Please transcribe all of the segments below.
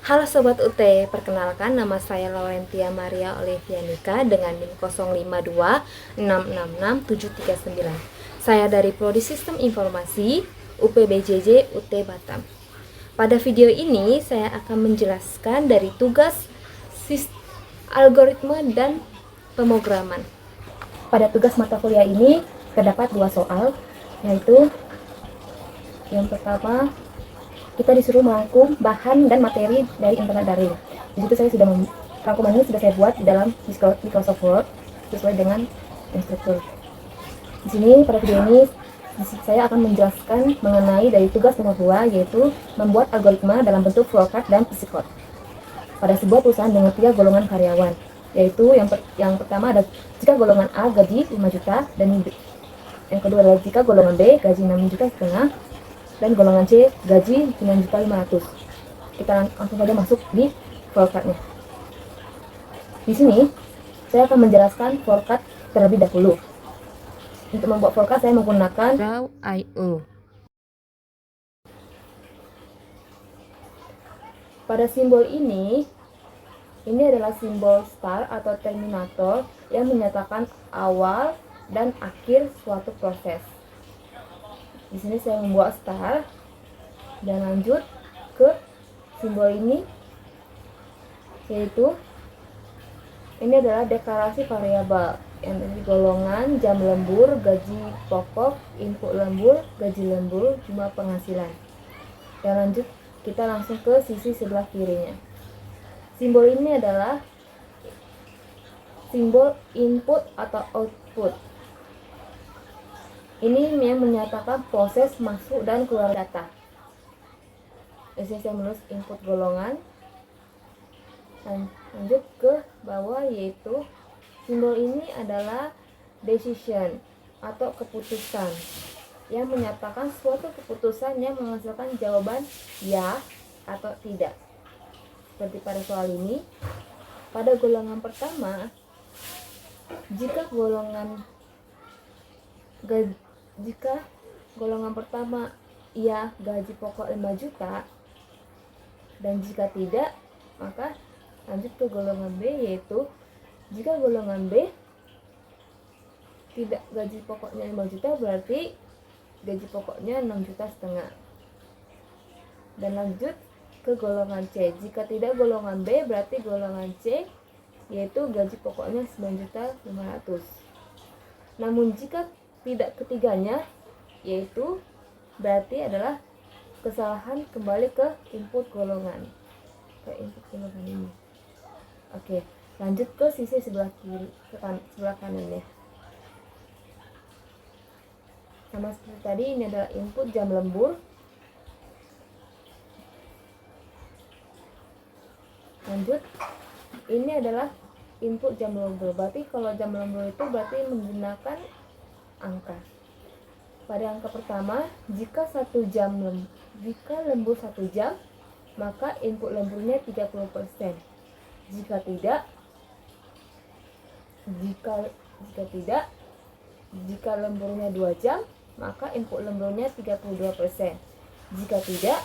Halo Sobat UT, perkenalkan nama saya Laurentia Maria Olivianika dengan NIM 0526666739. Saya dari Prodi Sistem Informasi UPBJJ UT Batam. Pada video ini saya akan menjelaskan dari tugas algoritma dan pemrograman. Pada tugas mata kuliah ini terdapat 2 soal, yaitu yang pertama kita disuruh merangkum bahan dan materi dari internet daring. Di situ saya sudah rangkumannya sudah saya buat di dalam Microsoft Word sesuai dengan instruktur. Di sini pada video ini saya akan menjelaskan mengenai dari tugas nomor 2, yaitu membuat algoritma dalam bentuk flowchart dan psikot pada sebuah perusahaan dengan 3 golongan karyawan, yaitu yang pertama ada jika golongan A gaji 5 juta, dan yang kedua adalah jika golongan B gaji 6,5 juta, dan golongan C gaji 9.500.000. Kita langsung saja masuk di flowchart-nya. Di sini saya akan menjelaskan flowchart terlebih dahulu. Untuk membuat flowchart saya menggunakan Draw.io. Pada simbol ini adalah simbol star atau terminator yang menyatakan awal dan akhir suatu proses. Di sini saya membuat star dan lanjut ke simbol ini, yaitu ini adalah deklarasi variabel yang dari golongan, jam lembur, gaji pokok, input lembur, gaji lembur, jumlah penghasilan. Dan lanjut kita langsung ke sisi sebelah kirinya. Simbol ini adalah simbol input atau output. Ini yang menyatakan proses masuk dan keluar data. Di sini saya menulis input golongan. Dan lanjut ke bawah, yaitu simbol ini adalah decision atau keputusan yang menyatakan suatu keputusan yang menghasilkan jawaban ya atau tidak. Seperti pada soal ini, pada golongan pertama, jika golongan pertama ya gaji pokok 5 juta, dan jika tidak maka lanjut ke golongan B, yaitu jika golongan B tidak gaji pokoknya 5 juta berarti gaji pokoknya 6,5 juta. Dan lanjut ke golongan C, jika tidak golongan B berarti golongan C, yaitu gaji pokoknya 9.500.000. Namun jika tidak ketiganya, yaitu berarti adalah kesalahan kembali ke input golongan, ini. Oke, lanjut ke sisi sebelah kiri, sebelah kanannya. Sama seperti tadi, ini adalah input jam lembur. Lanjut, ini adalah input jam lembur. Berarti kalau jam lembur itu berarti menggunakan angka. Pada angka pertama, jika lembur 1 jam, maka input lemburnya 30%. Jika lemburnya 2 jam, maka input lemburnya 32%. Jika tidak,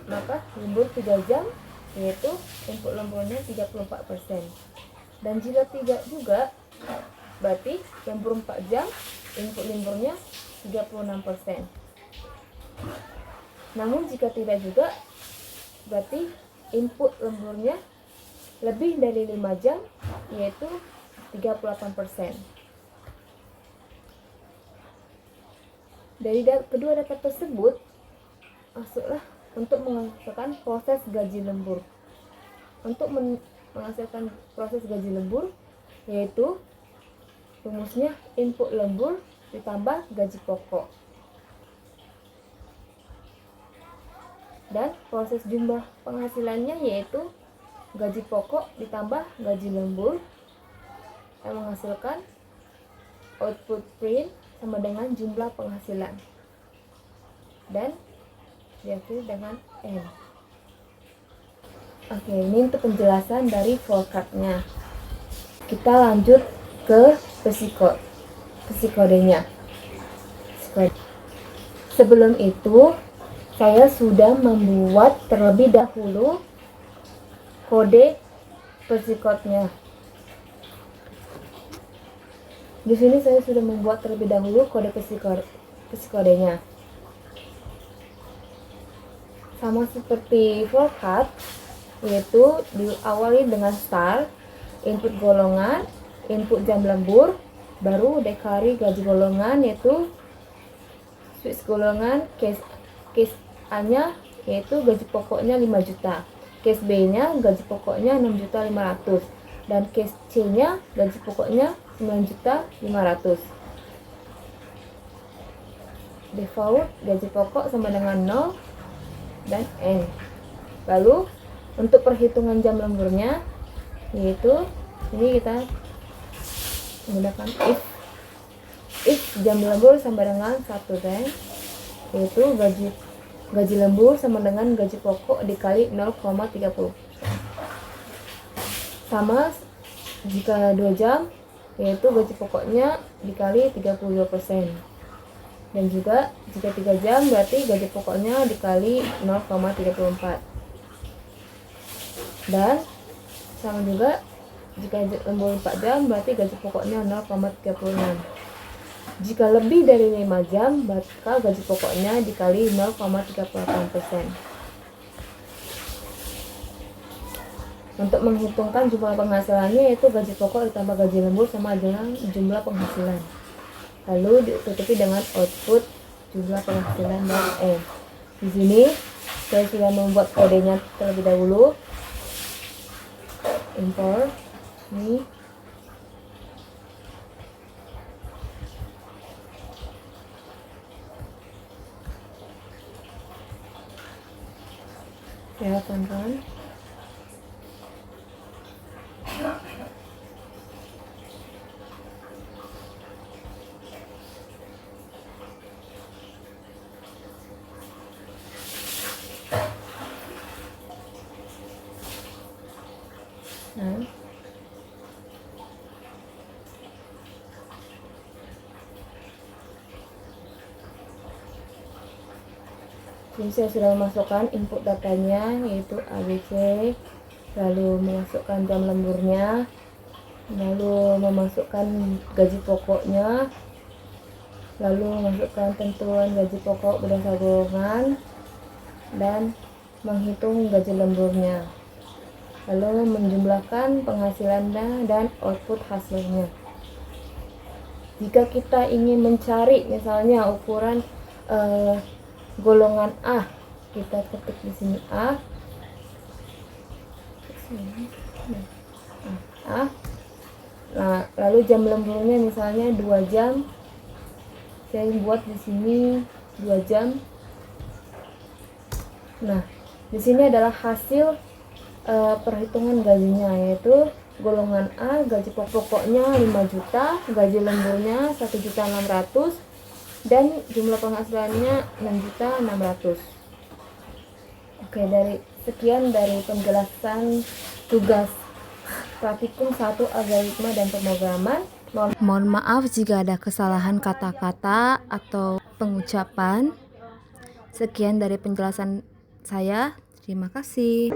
maka lembur 3 jam, yaitu input lemburnya 34%. Dan jika tidak juga, berarti lembur 4 jam, input lemburnya 36%. Namun jika tidak juga, berarti input lemburnya lebih dari 5 jam, yaitu 38%. Dari kedua data tersebut, masuklah untuk menghasilkan proses gaji lembur. Untuk menghasilkan proses gaji lembur, yaitu rumusnya input lembur ditambah gaji pokok, dan proses jumlah penghasilannya yaitu gaji pokok ditambah gaji lembur yang menghasilkan output print sama dengan jumlah penghasilan, dan diakhiri dengan N. Oke, ini untuk penjelasan dari flowchart-nya. Kita lanjut ke psikodenya. Sebelum itu, saya sudah membuat terlebih dahulu kode persikotnya. Di sini saya sudah membuat terlebih dahulu kode psikodenya. Sama seperti forecast, yaitu diawali dengan start, input golongan, input jam lembur, baru dekari gaji golongan, yaitu switch golongan, case A-nya yaitu gaji pokoknya 5 juta, case B-nya gaji pokoknya 6.500.000, dan case C-nya gaji pokoknya 9.500.000. Default gaji pokok sama dengan 0 dan N. Lalu untuk perhitungan jam lemburnya, yaitu ini kita menggunakan if jam lembur sama dengan 1 dan yaitu gaji lembur sama dengan gaji pokok dikali 0,30. Sama jika 2 jam, yaitu gaji pokoknya dikali 32%. Dan juga jika 3 jam berarti gaji pokoknya dikali 0,34. Dan sama juga jika lembur 4 jam berarti gaji pokoknya 0,36. Jika lebih dari 5 jam maka gaji pokoknya dikali 0,38%. Untuk menghitungkan jumlah penghasilannya, yaitu gaji pokok ditambah gaji lembur sama dengan jumlah penghasilan, lalu ditutupi dengan output jumlah penghasilan dan N. Di sini saya sudah membuat kodenya terlebih dahulu. Import ini ya teman-teman. Nah, jadi saya sudah memasukkan input datanya yaitu ABC, lalu memasukkan jam lemburnya, lalu memasukkan gaji pokoknya, lalu memasukkan tentuan gaji pokok berdasar golongan, dan menghitung gaji lemburnya, lalu menjumlahkan penghasilannya dan output hasilnya. Jika kita ingin mencari misalnya ukuran golongan A, kita ketik di sini A. Nah, lalu jam lemburnya misalnya 2 jam. Saya buat di sini 2 jam. Nah, di sini adalah hasil perhitungan gajinya, yaitu golongan A gaji pokoknya 5 juta, gaji lemburnya 1.600.000, dan jumlah penghasilannya 6.600.000. Oke, sekian dari penjelasan tugas praktikum 1 algoritma dan pemrograman. Mohon maaf jika ada kesalahan kata-kata atau pengucapan. Sekian dari penjelasan saya. Terima kasih.